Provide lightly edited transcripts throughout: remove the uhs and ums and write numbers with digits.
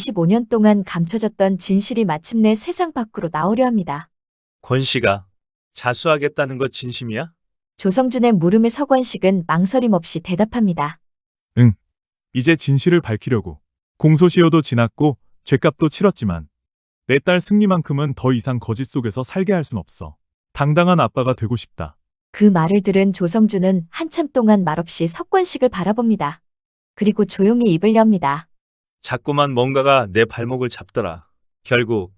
25년 동안 감춰졌던 진실이 마침내 세상 밖으로 나오려 합니다. 권 씨가 자수하겠다는 거 진심이야? 조성준의 물음에 서권식은 망설임 없이 대답합니다. 응. 이제 진실을 밝히려고. 공소시효도 지났고 죗값도 치렀지만 내 딸 승리만큼은 더 이상 거짓 속에서 살게 할 순 없어. 당당한 아빠가 되고 싶다. 그 말을 들은 조성준은 한참 동안 말없이 석권식을 바라봅니다. 그리고 조용히 입을 엽니다. 자꾸만 뭔가가 내 발목을 잡더라. 결국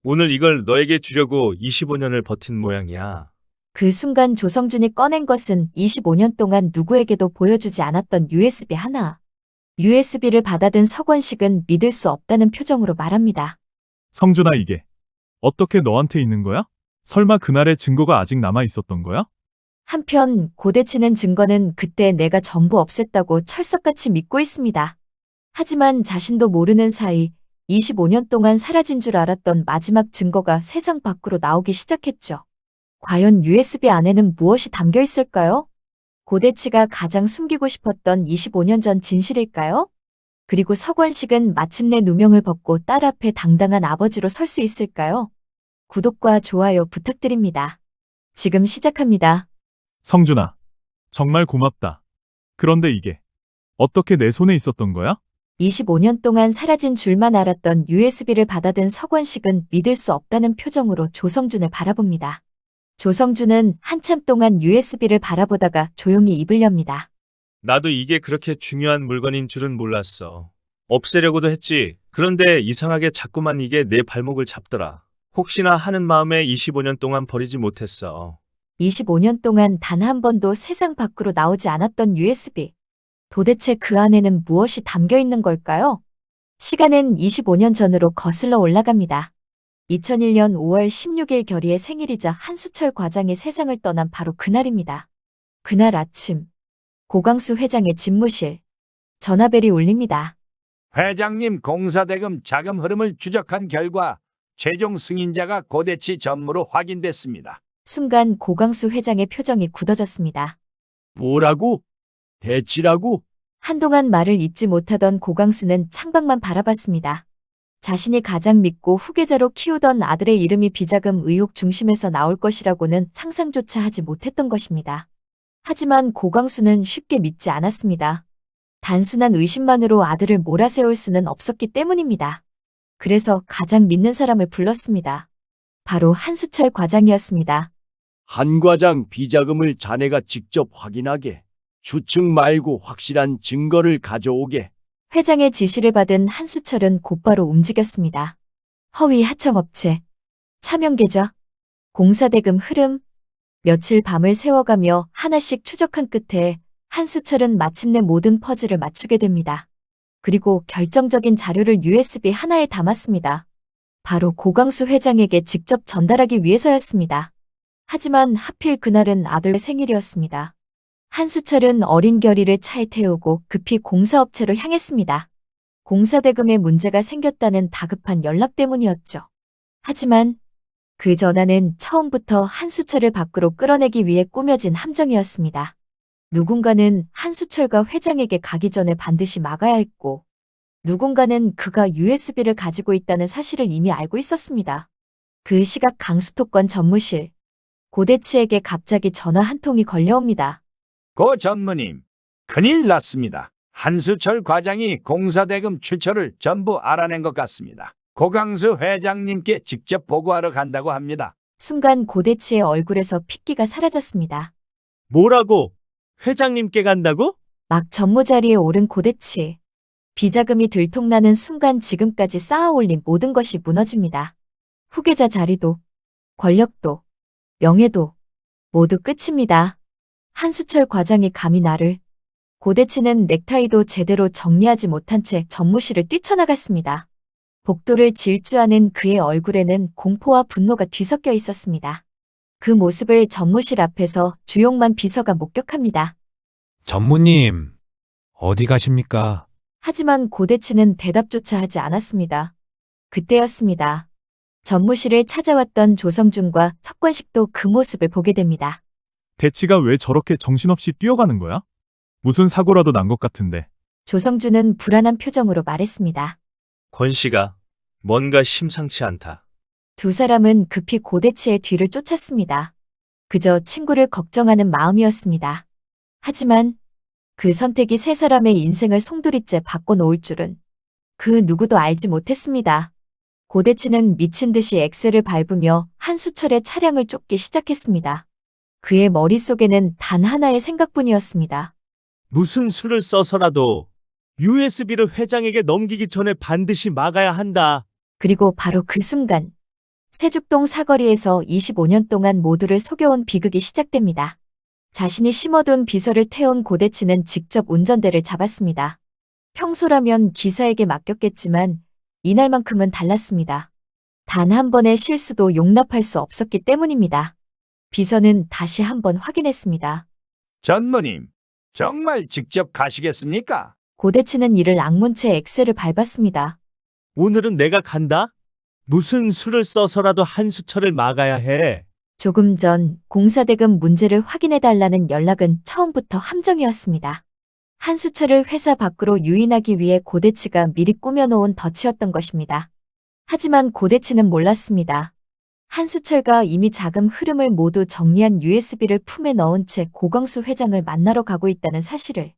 오늘 이걸 너에게 주려고 25년을 버틴 모양이야. 그 순간 조성준이 꺼낸 것은 25년 동안 누구에게도 보여주지 않았던 USB 하나. USB를 받아든 석원식은 믿을 수 없다는 표정으로 말합니다. 성준아, 이게 어떻게 너한테 있는 거야? 설마 그날의 증거가 아직 남아 있었던 거야? 한편 고대치는 증거는 그때 내가 전부 없앴다고 철석같이 믿고 있습니다. 하지만 자신도 모르는 사이 25년 동안 사라진 줄 알았던 마지막 증거가 세상 밖으로 나오기 시작했죠. 과연 USB 안에는 무엇이 담겨 있을까요? 고대치가 가장 숨기고 싶었던 25년 전 진실일까요? 그리고 석원식은 마침내 누명을 벗고 딸 앞에 당당한 아버지로 설 수 있을까요? 구독과 좋아요 부탁드립니다. 지금 시작합니다. 성준아, 정말 고맙다. 그런데 이게 어떻게 내 손에 있었던 거야? 25년 동안 사라진 줄만 알았던 USB를 받아든 석원식은 믿을 수 없다는 표정으로 조성준을 바라봅니다. 조성준은 한참 동안 USB를 바라보다가 조용히 입을 엽니다. 나도 이게 그렇게 중요한 물건인 줄은 몰랐어. 없애려고도 했지. 그런데 이상하게 자꾸만 이게 내 발목을 잡더라. 혹시나 하는 마음에 25년 동안 버리지 못했어. 25년 동안 단 한 번도 세상 밖으로 나오지 않았던 USB. 도대체 그 안에는 무엇이 담겨 있는 걸까요? 시간은 25년 전으로 거슬러 올라갑니다. 2001년 5월 16일 결의의 생일이자 한수철 과장이 세상을 떠난 바로 그날입니다. 그날 아침, 고광수 회장의 집무실, 전화벨이 울립니다. 회장님, 공사대금 자금 흐름을 추적한 결과 최종 승인자가 고대치 전무로 확인됐습니다. 순간 고광수 회장의 표정이 굳어졌습니다. 뭐라고? 대치라고? 한동안 말을 잇지 못하던 고광수는 창밖만 바라봤습니다. 자신이 가장 믿고 후계자로 키우던 아들의 이름이 비자금 의혹 중심에서 나올 것이라고는 상상조차 하지 못했던 것입니다. 하지만 고광수는 쉽게 믿지 않았습니다. 단순한 의심만으로 아들을 몰아세울 수는 없었기 때문입니다. 그래서 가장 믿는 사람을 불렀습니다. 바로 한수철 과장이었습니다. 한 과장, 비자금을 자네가 직접 확인하게. 추측 말고 확실한 증거를 가져오게. 회장의 지시를 받은 한수철은 곧바로 움직였습니다. 허위 하청업체, 차명계좌, 공사대금 흐름, 며칠 밤을 새워가며 하나씩 추적한 끝에 한수철은 마침내 모든 퍼즐을 맞추게 됩니다. 그리고 결정적인 자료를 USB 하나에 담았습니다. 바로 고광수 회장에게 직접 전달하기 위해서였습니다. 하지만 하필 그날은 아들의 생일이었습니다. 한수철은 어린 결의를 차에 태우고 급히 공사업체로 향했습니다. 공사대금에 문제가 생겼다는 다급한 연락 때문이었죠. 하지만 그 전화는 처음부터 한수철을 밖으로 끌어내기 위해 꾸며진 함정이었습니다. 누군가는 한수철과 회장에게 가기 전에 반드시 막아야 했고, 누군가는 그가 USB를 가지고 있다는 사실을 이미 알고 있었습니다. 그 시각 강수토권 전무실, 고대치에게 갑자기 전화 한 통이 걸려옵니다. 고 전무님, 큰일 났습니다. 한수철 과장이 공사대금 출처를 전부 알아낸 것 같습니다. 고강수 회장님께 직접 보고하러 간다고 합니다. 순간 고대치의 얼굴에서 핏기가 사라졌습니다. 뭐라고? 회장님께 간다고? 막 전무 자리에 오른 고대치. 비자금이 들통나는 순간 지금까지 쌓아올린 모든 것이 무너집니다. 후계자 자리도, 권력도, 명예도 모두 끝입니다. 한수철 과장이 감히 나를. 고대치는 넥타이도 제대로 정리하지 못한 채 전무실을 뛰쳐나갔습니다. 복도를 질주하는 그의 얼굴에는 공포와 분노가 뒤섞여 있었습니다. 그 모습을 전무실 앞에서 주용만 비서가 목격합니다. 전무님, 어디 가십니까? 하지만 고대치는 대답조차 하지 않았습니다. 그때였습니다. 전무실을 찾아왔던 조성준과 석권식도 그 모습을 보게 됩니다. 대치가 왜 저렇게 정신없이 뛰어가는 거야? 무슨 사고라도 난 것 같은데. 조성준은 불안한 표정으로 말했습니다. 권 씨가 뭔가 심상치 않다. 두 사람은 급히 고대치의 뒤를 쫓았습니다. 그저 친구를 걱정하는 마음이었습니다. 하지만 그 선택이 세 사람의 인생을 송두리째 바꿔놓을 줄은 그 누구도 알지 못했습니다. 고대치는 미친 듯이 엑셀을 밟으며 한수철의 차량을 쫓기 시작했습니다. 그의 머릿속에는 단 하나의 생각뿐이었습니다. 무슨 수를 써서라도 USB를 회장에게 넘기기 전에 반드시 막아야 한다. 그리고 바로 그 순간 세죽동 사거리에서 25년 동안 모두를 속여온 비극이 시작됩니다. 자신이 심어둔 비서를 태운 고대치는 직접 운전대를 잡았습니다. 평소라면 기사에게 맡겼겠지만 이날만큼은 달랐습니다. 단 한 번의 실수도 용납할 수 없었기 때문입니다. 비서는 다시 한번 확인했습니다. 전무님, 정말 직접 가시겠습니까? 고대치는 이를 악문 채 엑셀을 밟았습니다. 오늘은 내가 간다? 무슨 수를 써서라도 한수철을 막아야 해. 조금 전 공사대금 문제를 확인해달라는 연락은 처음부터 함정이었습니다. 한수철을 회사 밖으로 유인하기 위해 고대치가 미리 꾸며놓은 덫이었던 것입니다. 하지만 고대치는 몰랐습니다. 한수철과 이미 자금 흐름을 모두 정리한 USB를 품에 넣은 채 고광수 회장을 만나러 가고 있다는 사실을.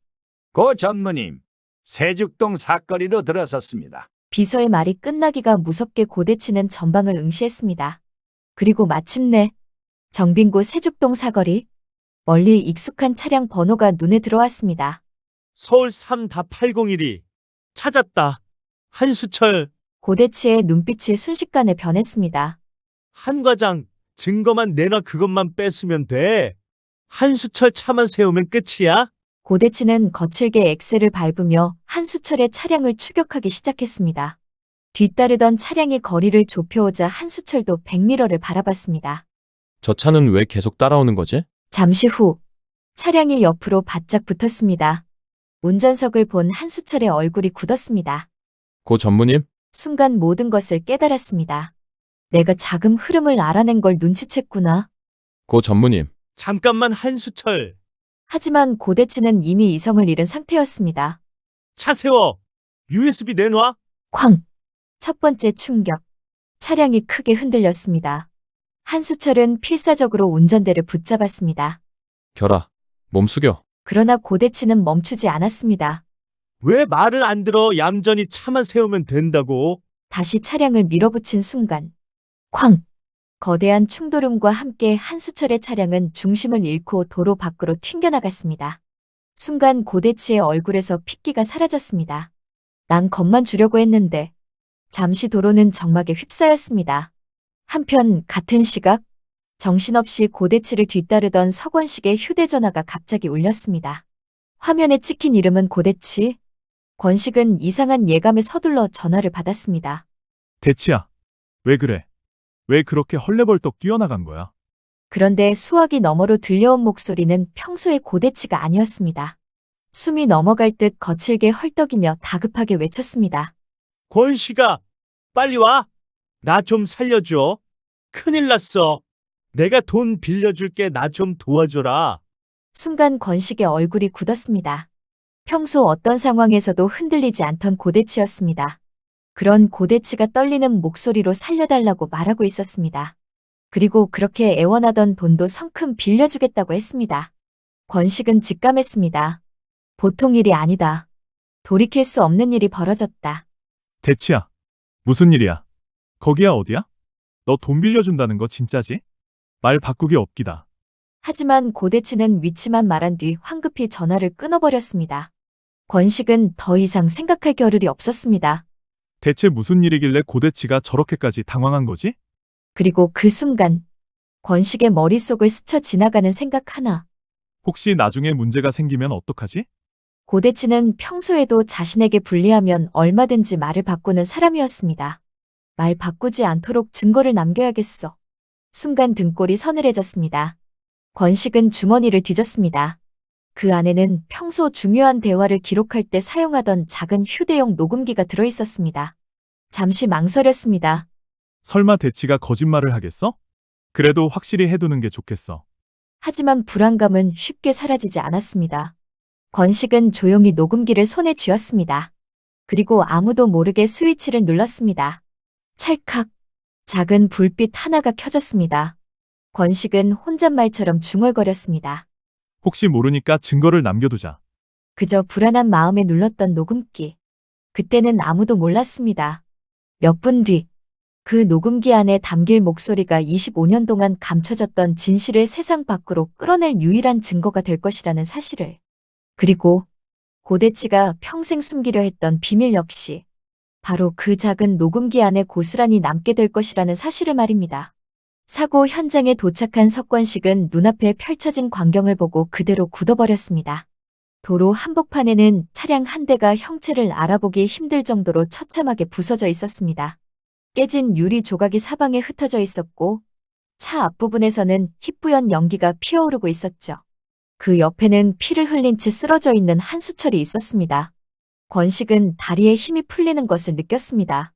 고 전무님, 세죽동 사거리로 들어섰습니다. 비서의 말이 끝나기가 무섭게 고대치는 전방을 응시했습니다. 그리고 마침내 정빈구 세죽동 사거리, 멀리 익숙한 차량 번호가 눈에 들어왔습니다. 서울 3-801이 찾았다. 한수철, 고대치의 눈빛이 순식간에 변했습니다. 한 과장, 증거만 내놔. 그것만 뺐으면 돼. 한수철 차만 세우면 끝이야? 고대치는 거칠게 엑셀을 밟으며 한수철의 차량을 추격하기 시작했습니다. 뒤따르던 차량이 거리를 좁혀오자 한수철도 백미러를 바라봤습니다. 저 차는 왜 계속 따라오는 거지? 잠시 후 차량이 옆으로 바짝 붙었습니다. 운전석을 본 한수철의 얼굴이 굳었습니다. 고 전무님? 순간 모든 것을 깨달았습니다. 내가 자금 흐름을 알아낸 걸 눈치챘구나. 고 전무님. 잠깐만 한수철. 하지만 고대치는 이미 이성을 잃은 상태였습니다. 차 세워. USB 내놔. 쾅! 첫 번째 충격. 차량이 크게 흔들렸습니다. 한수철은 필사적으로 운전대를 붙잡았습니다. 결아. 몸 숙여. 그러나 고대치는 멈추지 않았습니다. 왜 말을 안 들어? 얌전히 차만 세우면 된다고. 다시 차량을 밀어붙인 순간. 쾅! 거대한 충돌음과 함께 한수철의 차량은 중심을 잃고 도로 밖으로 튕겨나갔습니다. 순간 고대치의 얼굴에서 핏기가 사라졌습니다. 난 겁만 주려고 했는데 잠시 도로는 정막에 휩싸였습니다. 한편 같은 시각 정신없이 고대치를 뒤따르던 서권식의 휴대전화가 갑자기 울렸습니다. 화면에 찍힌 이름은 고대치. 권식은 이상한 예감에 서둘러 전화를 받았습니다. 대치야. 왜 그래? 왜 그렇게 헐레벌떡 뛰어나간 거야? 그런데 수화기 너머로 들려온 목소리는 평소의 고대치가 아니었습니다. 숨이 넘어갈 듯 거칠게 헐떡이며 다급하게 외쳤습니다. 권씨가 빨리 와. 나 좀 살려줘. 큰일 났어. 내가 돈 빌려줄게. 나 좀 도와줘라. 순간 권식의 얼굴이 굳었습니다. 평소 어떤 상황에서도 흔들리지 않던 고대치였습니다. 그런 고대치가 떨리는 목소리로 살려달라고 말하고 있었습니다. 그리고 그렇게 애원하던 돈도 성큼 빌려주겠다고 했습니다. 권식은 직감했습니다. 보통 일이 아니다. 돌이킬 수 없는 일이 벌어졌다. 대치야. 무슨 일이야? 거기야 어디야? 너 돈 빌려준다는 거 진짜지? 말 바꾸기 없기다. 하지만 고대치는 위치만 말한 뒤 황급히 전화를 끊어버렸습니다. 권식은 더 이상 생각할 겨를이 없었습니다. 대체 무슨 일이길래 고대치가 저렇게까지 당황한 거지? 그리고 그 순간 권식의 머릿속을 스쳐 지나가는 생각 하나. 혹시 나중에 문제가 생기면 어떡하지? 고대치는 평소에도 자신에게 불리하면 얼마든지 말을 바꾸는 사람이었습니다. 말 바꾸지 않도록 증거를 남겨야겠어. 순간 등골이 서늘해졌습니다. 권식은 주머니를 뒤졌습니다. 그 안에는 평소 중요한 대화를 기록할 때 사용하던 작은 휴대용 녹음기가 들어있었습니다. 잠시 망설였습니다. 설마 대치가 거짓말을 하겠어? 그래도 확실히 해두는 게 좋겠어. 하지만 불안감은 쉽게 사라지지 않았습니다. 권식은 조용히 녹음기를 손에 쥐었습니다. 그리고 아무도 모르게 스위치를 눌렀습니다. 찰칵. 작은 불빛 하나가 켜졌습니다. 권식은 혼잣말처럼 중얼거렸습니다. 혹시 모르니까 증거를 남겨두자. 그저 불안한 마음에 눌렀던 녹음기. 그때는 아무도 몰랐습니다. 몇 분 뒤, 그 녹음기 안에 담길 목소리가 25년 동안 감춰졌던 진실을 세상 밖으로 끌어낼 유일한 증거가 될 것이라는 사실을. 그리고 고대치가 평생 숨기려 했던 비밀 역시 바로 그 작은 녹음기 안에 고스란히 남게 될 것이라는 사실을 말입니다. 사고 현장에 도착한 석권식은 눈앞에 펼쳐진 광경을 보고 그대로 굳어버렸습니다. 도로 한복판에는 차량 한 대가 형체를 알아보기 힘들 정도로 처참하게 부서져 있었습니다. 깨진 유리 조각이 사방에 흩어져 있었고 차 앞부분에서는 희뿌연 연기가 피어오르고 있었죠. 그 옆에는 피를 흘린 채 쓰러져 있는 한수철이 있었습니다. 권식은 다리에 힘이 풀리는 것을 느꼈습니다.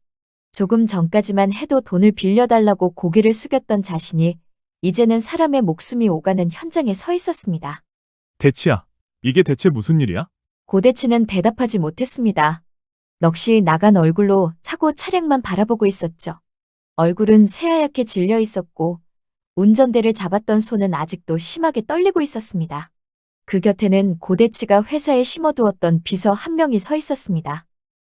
조금 전까지만 해도 돈을 빌려달라고 고개를 숙였던 자신이 이제는 사람의 목숨이 오가는 현장에 서 있었습니다. 대치야, 이게 대체 무슨 일이야? 고대치는 대답하지 못했습니다. 넋이 나간 얼굴로 차고 차량만 바라보고 있었죠. 얼굴은 새하얗게 질려 있었고 운전대를 잡았던 손은 아직도 심하게 떨리고 있었습니다. 그 곁에는 고대치가 회사에 심어두었던 비서 한 명이 서 있었습니다.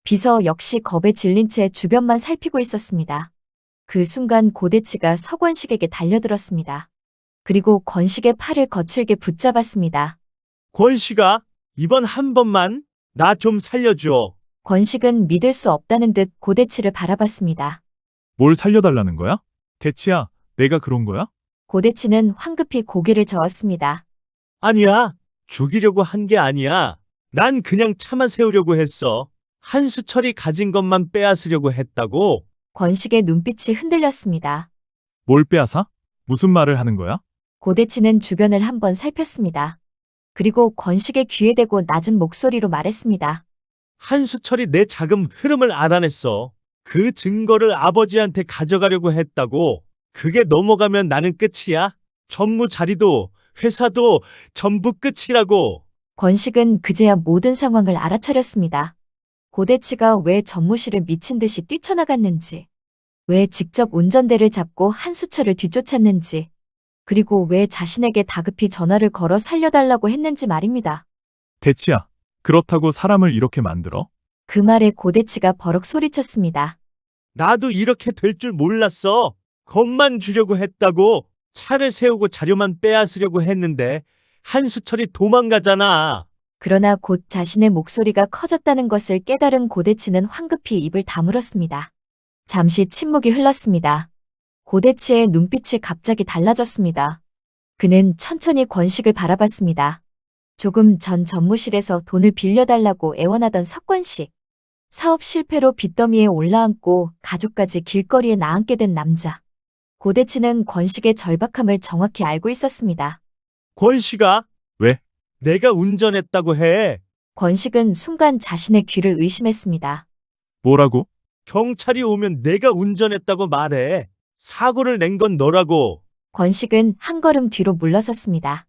비서 역시 겁에 질린 채 주변만 살피고 있었습니다. 그 순간 고대치가 서권식에게 달려들었습니다. 그리고 권식의 팔을 거칠게 붙잡았습니다. 권식아, 이번 한 번만 나 좀 살려줘. 권식은 믿을 수 없다는 듯 고대치를 바라봤습니다. 뭘 살려달라는 거야? 대치야, 내가 그런 거야? 고대치는 황급히 고개를 저었습니다. 아니야, 죽이려고 한 게 아니야. 난 그냥 차만 세우려고 했어. 한수철이 가진 것만 빼앗으려고 했다고. 권식의 눈빛이 흔들렸습니다. 뭘 빼앗아? 무슨 말을 하는 거야? 고대치는 주변을 한번 살폈습니다. 그리고 권식의 귀에 대고 낮은 목소리로 말했습니다. 한수철이 내 자금 흐름을 알아냈어. 그 증거를 아버지한테 가져가려고 했다고. 그게 넘어가면 나는 끝이야. 전무 자리도 회사도 전부 끝이라고. 권식은 그제야 모든 상황을 알아차렸습니다. 고대치가 왜 전무실을 미친 듯이 뛰쳐나갔는지, 왜 직접 운전대를 잡고 한수철을 뒤쫓았는지, 그리고 왜 자신에게 다급히 전화를 걸어 살려달라고 했는지 말입니다. 대치야, 그렇다고 사람을 이렇게 만들어? 그 말에 고대치가 버럭 소리쳤습니다. 나도 이렇게 될 줄 몰랐어. 겁만 주려고 했다고. 차를 세우고 자료만 빼앗으려고 했는데 한수철이 도망가잖아. 그러나 곧 자신의 목소리가 커졌다는 것을 깨달은 고대치는 황급히 입을 다물었습니다. 잠시 침묵이 흘렀습니다. 고대치의 눈빛이 갑자기 달라졌습니다. 그는 천천히 권식을 바라봤습니다. 조금 전 전무실에서 돈을 빌려달라고 애원하던 석권식. 사업 실패로 빚더미에 올라앉고 가족까지 길거리에 나앉게 된 남자. 고대치는 권식의 절박함을 정확히 알고 있었습니다. 권식아. 왜? 내가 운전했다고 해. 권식은 순간 자신의 귀를 의심했습니다. 뭐라고? 경찰이 오면 내가 운전했다고 말해. 사고를 낸 건 너라고. 권식은 한 걸음 뒤로 물러섰습니다.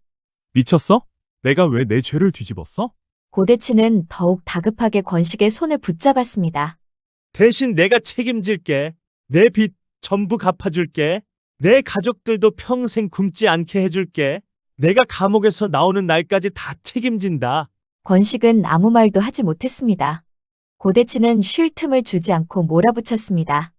미쳤어? 내가 왜 내 죄를 뒤집었어? 고대치는 더욱 다급하게 권식의 손을 붙잡았습니다. 대신 내가 책임질게. 내 빚 전부 갚아줄게. 내 가족들도 평생 굶지 않게 해줄게. 내가 감옥에서 나오는 날까지 다 책임진다. 권식은 아무 말도 하지 못했습니다. 고대치는 쉴 틈을 주지 않고 몰아붙였습니다.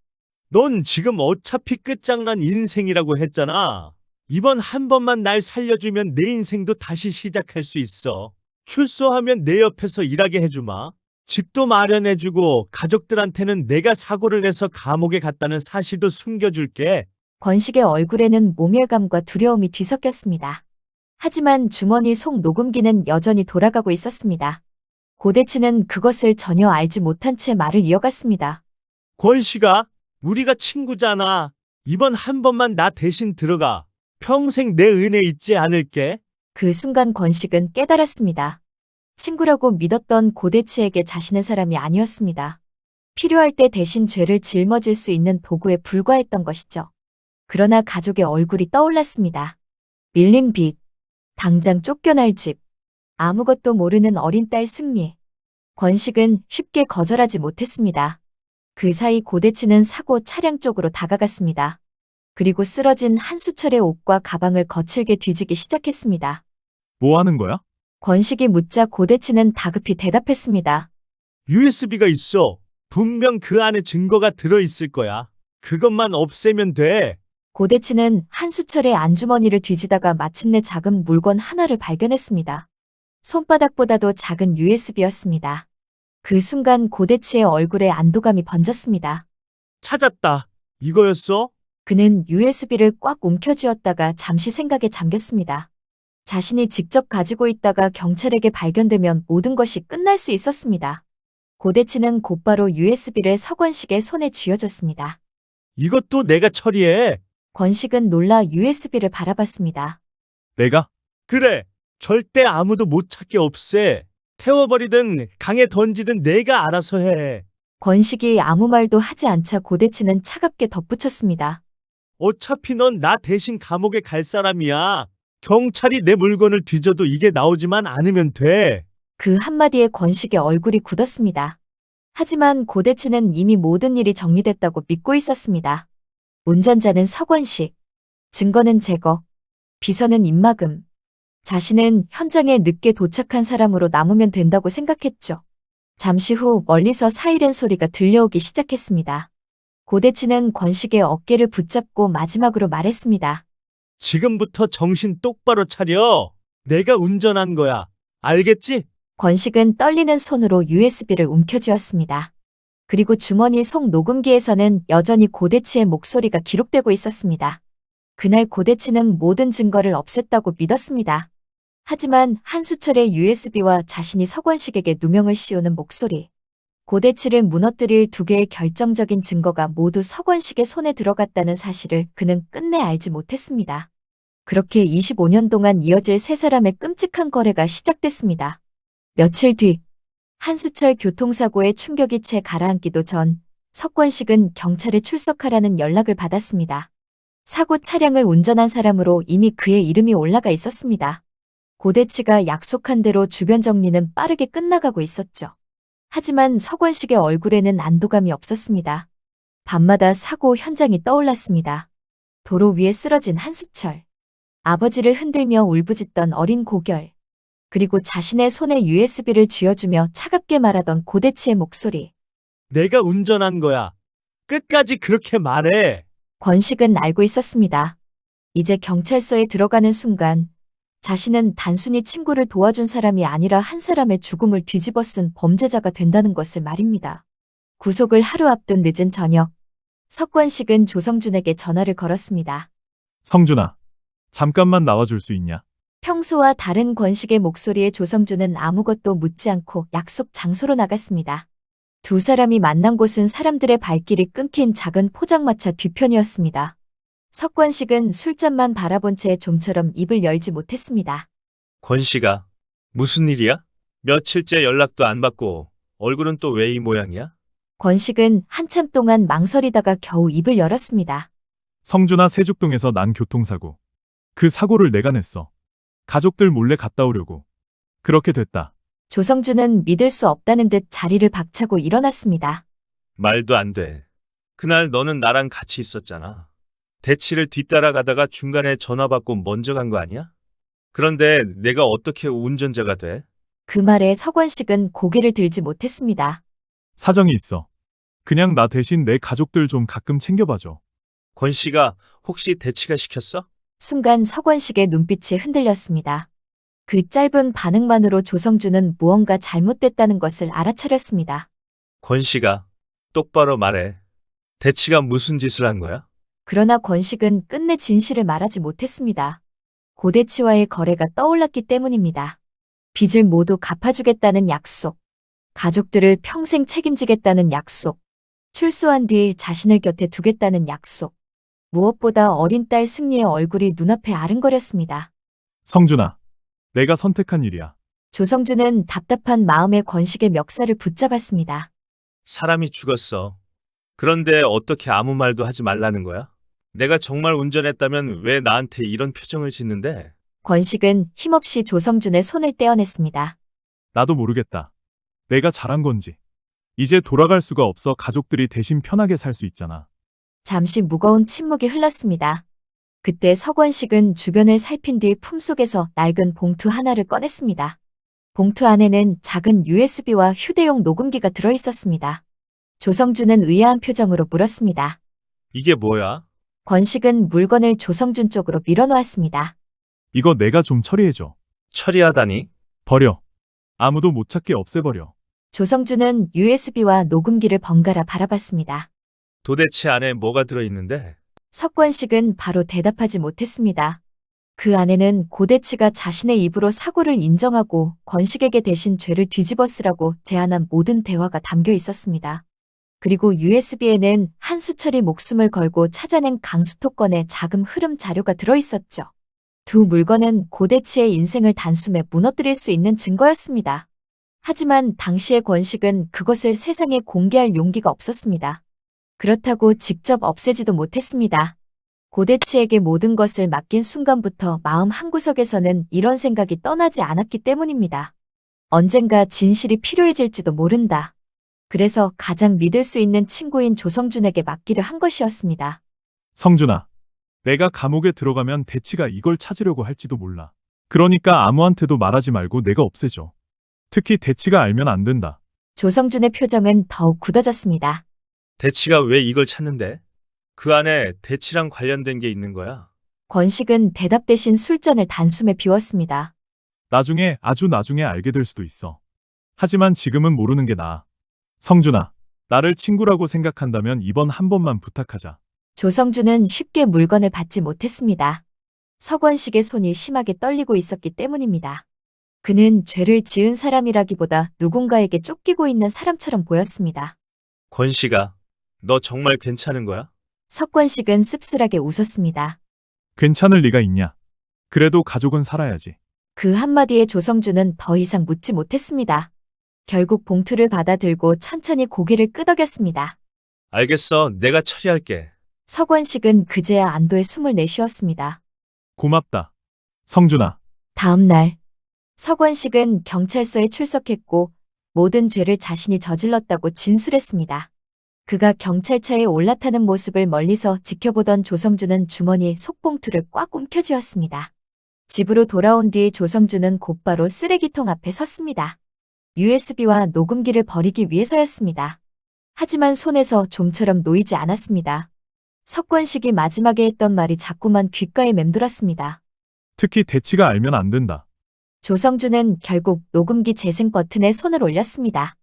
넌 지금 어차피 끝장난 인생이라고 했잖아. 이번 한 번만 날 살려주면 내 인생도 다시 시작할 수 있어. 출소하면 내 옆에서 일하게 해주마. 집도 마련해주고 가족들한테는 내가 사고를 내서 감옥에 갔다는 사실도 숨겨줄게. 권식의 얼굴에는 모멸감과 두려움이 뒤섞였습니다. 하지만 주머니 속 녹음기는 여전히 돌아가고 있었습니다. 고대치는 그것을 전혀 알지 못한 채 말을 이어갔습니다. 권식아, 우리가 친구잖아. 이번 한 번만 나 대신 들어가. 평생 내 은혜 잊지 않을게. 그 순간 권식은 깨달았습니다. 친구라고 믿었던 고대치에게 자신의 사람이 아니었습니다. 필요할 때 대신 죄를 짊어질 수 있는 도구에 불과했던 것이죠. 그러나 가족의 얼굴이 떠올랐습니다. 밀린 빚, 당장 쫓겨날 집, 아무것도 모르는 어린 딸 승리. 권식은 쉽게 거절하지 못했습니다. 그 사이 고대치는 사고 차량 쪽으로 다가갔습니다. 그리고 쓰러진 한수철의 옷과 가방을 거칠게 뒤지기 시작했습니다. 뭐 하는 거야? 권식이 묻자 고대치는 다급히 대답했습니다. USB가 있어. 분명 그 안에 증거가 들어있을 거야. 그것만 없애면 돼. 고대치는 한수철의 안주머니를 뒤지다가 마침내 작은 물건 하나를 발견했습니다. 손바닥보다도 작은 USB였습니다. 그 순간 고대치의 얼굴에 안도감이 번졌습니다. 찾았다. 이거였어? 그는 USB를 꽉 움켜쥐었다가 잠시 생각에 잠겼습니다. 자신이 직접 가지고 있다가 경찰에게 발견되면 모든 것이 끝날 수 있었습니다. 고대치는 곧바로 USB를 서권식의 손에 쥐어줬습니다. 이것도 내가 처리해. 권식은 놀라 USB를 바라봤습니다. 내가? 그래. 절대 아무도 못 찾게 없애. 태워버리든 강에 던지든 내가 알아서 해. 권식이 아무 말도 하지 않자 고대치는 차갑게 덧붙였습니다. 어차피 넌 나 대신 감옥에 갈 사람이야. 경찰이 내 물건을 뒤져도 이게 나오지만 않으면 돼. 그 한마디에 권식의 얼굴이 굳었습니다. 하지만 고대치는 이미 모든 일이 정리됐다고 믿고 있었습니다. 운전자는 서권식, 증거는 제거, 비서는 입막음. 자신은 현장에 늦게 도착한 사람으로 남으면 된다고 생각했죠. 잠시 후 멀리서 사이렌 소리가 들려오기 시작했습니다. 고대치는 권식의 어깨를 붙잡고 마지막으로 말했습니다. 지금부터 정신 똑바로 차려. 내가 운전한 거야. 알겠지? 권식은 떨리는 손으로 USB를 움켜쥐었습니다. 그리고 주머니 속 녹음기에서는 여전히 고대치의 목소리가 기록되고 있었습니다. 그날 고대치는 모든 증거를 없앴다고 믿었습니다. 하지만 한수철의 USB와 자신이 서권식에게 누명을 씌우는 목소리, 고대치를 무너뜨릴 두 개의 결정적인 증거가 모두 서권식의 손에 들어갔다는 사실을 그는 끝내 알지 못했습니다. 그렇게 25년 동안 이어질 세 사람의 끔찍한 거래가 시작됐습니다. 며칠 뒤, 한수철 교통사고의 충격이 채 가라앉기도 전, 서권식은 경찰에 출석하라는 연락을 받았습니다. 사고 차량을 운전한 사람으로 이미 그의 이름이 올라가 있었습니다. 고대치가 약속한 대로 주변 정리는 빠르게 끝나가고 있었죠. 하지만 서권식의 얼굴에는 안도감이 없었습니다. 밤마다 사고 현장이 떠올랐습니다. 도로 위에 쓰러진 한수철, 아버지를 흔들며 울부짖던 어린 고결, 그리고 자신의 손에 USB를 쥐어주며 차갑게 말하던 고대치의 목소리. 내가 운전한 거야. 끝까지 그렇게 말해. 권식은 알고 있었습니다. 이제 경찰서에 들어가는 순간 자신은 단순히 친구를 도와준 사람이 아니라 한 사람의 죽음을 뒤집어 쓴 범죄자가 된다는 것을 말입니다. 구속을 하루 앞둔 늦은 저녁, 석권식은 조성준에게 전화를 걸었습니다. 성준아, 잠깐만 나와줄 수 있냐? 평소와 다른 권식의 목소리에 조성준은 아무것도 묻지 않고 약속 장소로 나갔습니다. 두 사람이 만난 곳은 사람들의 발길이 끊긴 작은 포장마차 뒤편이었습니다. 석권식은 술잔만 바라본 채 좀처럼 입을 열지 못했습니다. 권씨가 무슨 일이야? 며칠째 연락도 안 받고 얼굴은 또 왜 이 모양이야? 권식은 한참 동안 망설이다가 겨우 입을 열었습니다. 성준아, 세죽동에서 난 교통사고. 그 사고를 내가 냈어. 가족들 몰래 갔다 오려고. 그렇게 됐다. 조성준은 믿을 수 없다는 듯 자리를 박차고 일어났습니다. 말도 안 돼. 그날 너는 나랑 같이 있었잖아. 대치를 뒤따라가다가 중간에 전화 받고 먼저 간 거 아니야? 그런데 내가 어떻게 운전자가 돼? 그 말에 석원식은 고개를 들지 못했습니다. 사정이 있어. 그냥 나 대신 내 가족들 좀 가끔 챙겨봐줘. 권 씨가 혹시 대치가 시켰어? 순간 석원식의 눈빛이 흔들렸습니다. 그 짧은 반응만으로 조성준은 무언가 잘못됐다는 것을 알아차렸습니다. 권 씨가 똑바로 말해. 대치가 무슨 짓을 한 거야? 그러나 권식은 끝내 진실을 말하지 못했습니다. 고대치와의 거래가 떠올랐기 때문입니다. 빚을 모두 갚아주겠다는 약속, 가족들을 평생 책임지겠다는 약속, 출소한 뒤 자신을 곁에 두겠다는 약속. 무엇보다 어린 딸 승리의 얼굴이 눈앞에 아른거렸습니다. 성준아, 내가 선택한 일이야. 조성준은 답답한 마음에 권식의 멱살을 붙잡았습니다. 사람이 죽었어. 그런데 어떻게 아무 말도 하지 말라는 거야? 내가 정말 운전했다면 왜 나한테 이런 표정을 짓는데? 권식은 힘없이 조성준의 손을 떼어냈습니다. 나도 모르겠다. 내가 잘한 건지. 이제 돌아갈 수가 없어 가족들이 대신 편하게 살 수 있잖아. 잠시 무거운 침묵이 흘렀습니다. 그때 서권식은 주변을 살핀 뒤 품속에서 낡은 봉투 하나를 꺼냈습니다. 봉투 안에는 작은 USB와 휴대용 녹음기가 들어 있었습니다. 조성준은 의아한 표정으로 물었습니다. 이게 뭐야? 권식은 물건을 조성준 쪽으로 밀어놓았습니다. 이거 내가 좀 처리해줘. 처리하다니? 버려. 아무도 못 찾게 없애버려. 조성준은 USB와 녹음기를 번갈아 바라봤습니다. 도대체 안에 뭐가 들어있는데? 석권식은 바로 대답하지 못했습니다. 그 안에는 고대치가 자신의 입으로 사고를 인정하고 권식에게 대신 죄를 뒤집어 쓰라고 제안한 모든 대화가 담겨 있었습니다. 그리고 USB에는 한수철이 목숨을 걸고 찾아낸 강수토건의 자금 흐름 자료가 들어 있었죠. 두 물건은 고대치의 인생을 단숨에 무너뜨릴 수 있는 증거였습니다. 하지만 당시의 권식은 그것을 세상에 공개할 용기가 없었습니다. 그렇다고 직접 없애지도 못했습니다. 고대치에게 모든 것을 맡긴 순간부터 마음 한구석에서는 이런 생각이 떠나지 않았기 때문입니다. 언젠가 진실이 필요해질지도 모른다. 그래서 가장 믿을 수 있는 친구인 조성준에게 맡기려 한 것이었습니다. 성준아, 내가 감옥에 들어가면 대치가 이걸 찾으려고 할지도 몰라. 그러니까 아무한테도 말하지 말고 내가 없애줘. 특히 대치가 알면 안 된다. 조성준의 표정은 더욱 굳어졌습니다. 대치가 왜 이걸 찾는데? 그 안에 대치랑 관련된 게 있는 거야? 권식은 대답 대신 술잔을 단숨에 비웠습니다. 나중에, 아주 나중에 알게 될 수도 있어. 하지만 지금은 모르는 게 나아. 성준아, 나를 친구라고 생각한다면 이번 한 번만 부탁하자. 조성준은 쉽게 물건을 받지 못했습니다. 서권식의 손이 심하게 떨리고 있었기 때문입니다. 그는 죄를 지은 사람이라기보다 누군가에게 쫓기고 있는 사람처럼 보였습니다. 권씨가, 너 정말 괜찮은 거야? 석권식은 씁쓸하게 웃었습니다. 괜찮을 리가 있냐? 그래도 가족은 살아야지. 그 한마디에 조성준은 더 이상 묻지 못했습니다. 결국 봉투를 받아들고 천천히 고개를 끄덕였습니다. 알겠어, 내가 처리할게. 서권식은 그제야 안도의 숨을 내쉬었습니다. 고맙다. 성준아, 다음 날, 서권식은 경찰서에 출석했고 모든 죄를 자신이 저질렀다고 진술했습니다. 그가 경찰차에 올라타는 모습을 멀리서 지켜보던 조성준은 주머니에 속봉투를 꽉 움켜쥐었습니다. 집으로 돌아온 뒤 조성준은 곧바로 쓰레기통 앞에 섰습니다. USB와 녹음기를 버리기 위해서였습니다. 하지만 손에서 좀처럼 놓이지 않았습니다. 석권식이 마지막에 했던 말이 자꾸만 귓가에 맴돌았습니다. 특히 대치가 알면 안 된다. 조성준은 결국 녹음기 재생 버튼에 손을 올렸습니다.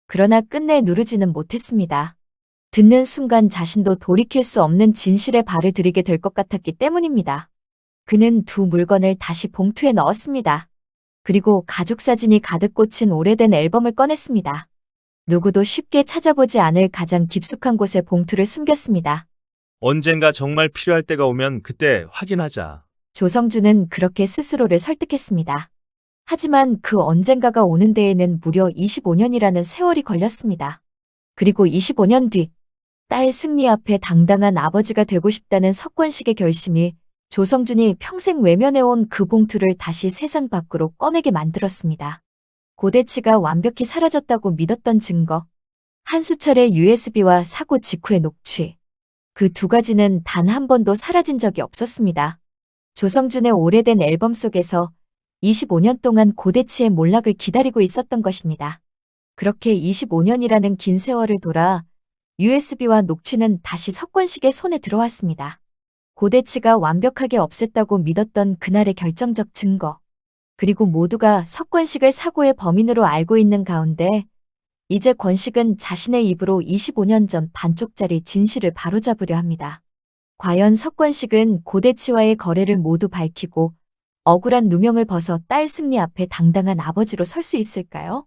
그러나 끝내 누르지는 못했습니다. 듣는 순간 자신도 돌이킬 수 없는 진실에 발을 들이게 될 것 같았기 때문입니다. 그는 두 물건을 다시 봉투에 넣었습니다. 그리고 가족 사진이 가득 꽂힌 오래된 앨범을 꺼냈습니다. 누구도 쉽게 찾아보지 않을 가장 깊숙한 곳에 봉투를 숨겼습니다. 언젠가 정말 필요할 때가 오면 그때 확인하자. 조성준은 그렇게 스스로를 설득했습니다. 하지만 그 언젠가가 오는 데에는 무려 25년이라는 세월이 걸렸습니다. 그리고 25년 뒤, 딸 승리 앞에 당당한 아버지가 되고 싶다는 석권식의 결심이 조성준이 평생 외면해온 그 봉투를 다시 세상 밖으로 꺼내게 만들었습니다. 고대치가 완벽히 사라졌다고 믿었던 증거, 한수철의 USB와 사고 직후의 녹취, 그 두 가지는 단 한 번도 사라진 적이 없었습니다. 조성준의 오래된 앨범 속에서 25년 동안 고대치의 몰락을 기다리고 있었던 것입니다. 그렇게 25년이라는 긴 세월을 돌아 USB와 녹취는 다시 석권식의 손에 들어왔습니다. 고대치가 완벽하게 없앴다고 믿었던 그날의 결정적 증거. 그리고 모두가 석권식을 사고의 범인으로 알고 있는 가운데 이제 권식은 자신의 입으로 25년 전 반쪽짜리 진실을 바로잡으려 합니다. 과연 석권식은 고대치와의 거래를 모두 밝히고 억울한 누명을 벗어 딸 승리 앞에 당당한 아버지로 설 수 있을까요?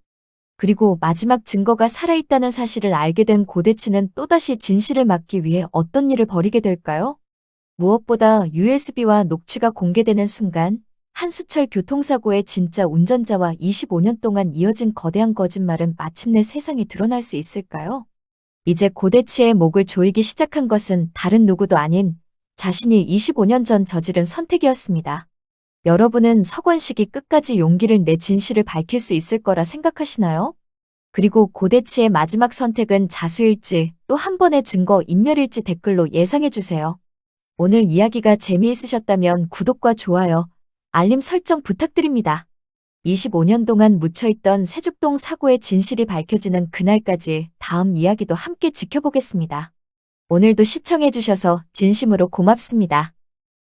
그리고 마지막 증거가 살아있다는 사실을 알게 된 고대치는 또다시 진실을 막기 위해 어떤 일을 벌이게 될까요? 무엇보다 USB와 녹취가 공개되는 순간 한수철 교통사고의 진짜 운전자와 25년 동안 이어진 거대한 거짓말은 마침내 세상에 드러날 수 있을까요? 이제 고대치의 목을 조이기 시작한 것은 다른 누구도 아닌 자신이 25년 전 저지른 선택이었습니다. 여러분은 석권식이 끝까지 용기를 내 진실을 밝힐 수 있을 거라 생각하시나요? 그리고 고대치의 마지막 선택은 자수일지 또 한 번의 증거 인멸일지 댓글로 예상해주세요. 오늘 이야기가 재미있으셨다면 구독과 좋아요, 알림 설정 부탁드립니다. 25년 동안 묻혀있던 세죽동 사고의 진실이 밝혀지는 그날까지 다음 이야기도 함께 지켜보겠습니다. 오늘도 시청해주셔서 진심으로 고맙습니다.